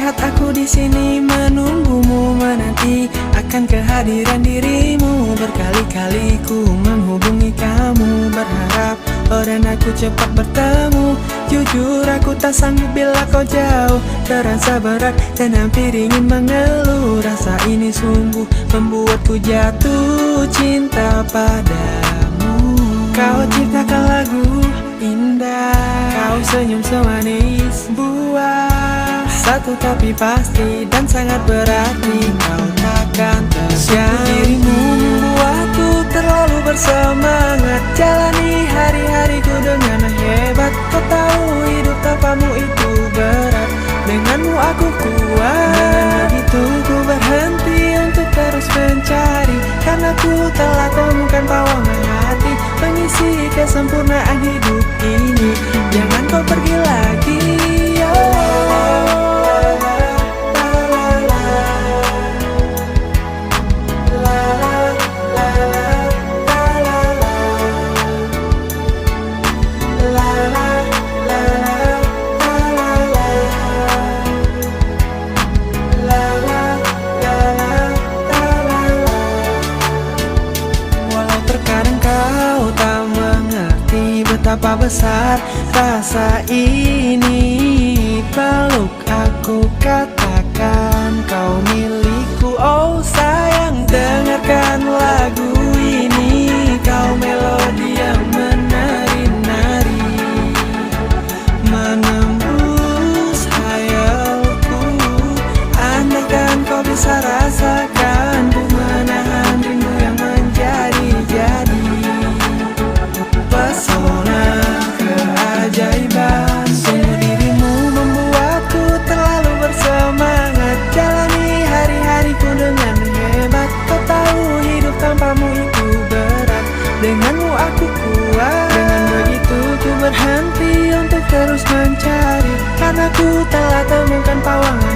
lihat aku di sini menunggumu, menanti akan kehadiran dirimu. Berkali-kali ku menghubungi kamu, berharap dan aku cepat bertemu. Jujur aku tak sanggup bila kau jauh, terasa berat dan hampir ingin mengeluh. Rasa ini sungguh membuatku jatuh cinta padamu. Kau ciptakan lagu indah, kau senyum semanis buah satu tapi pasti dan sangat berarti. Kau takkan tersiap, dirimu membuatku terlalu bersemangat, jalani hari-hariku dengan hebat. Kau tahu hidup tanpamu itu berat, denganmu aku kuat. Dengan begitu ku berhenti untuk terus mencari, karena ku telah temukan pawangan hati, mengisi kesempurnaan hidup ini. Jangan kau pergi lagi, betapa besar rasa ini. Peluk aku, katakan kau milikku. Oh sayang, dengarkan lagu ini. Kau melodi yang menari-nari, menembus hayalku. Andaikan kau bisa rasakan, ku menahan rindu yang menjadi-jadi. Pesona keajaiban, sungguh dirimu membuatku terlalu bersemangat, jalani hari-hariku dengan hebat. Kau tahu hidup tanpamu itu berat, denganmu aku kuat. Dengan begitu ku berhenti untuk terus mencari, karena ku telah temukan pawangan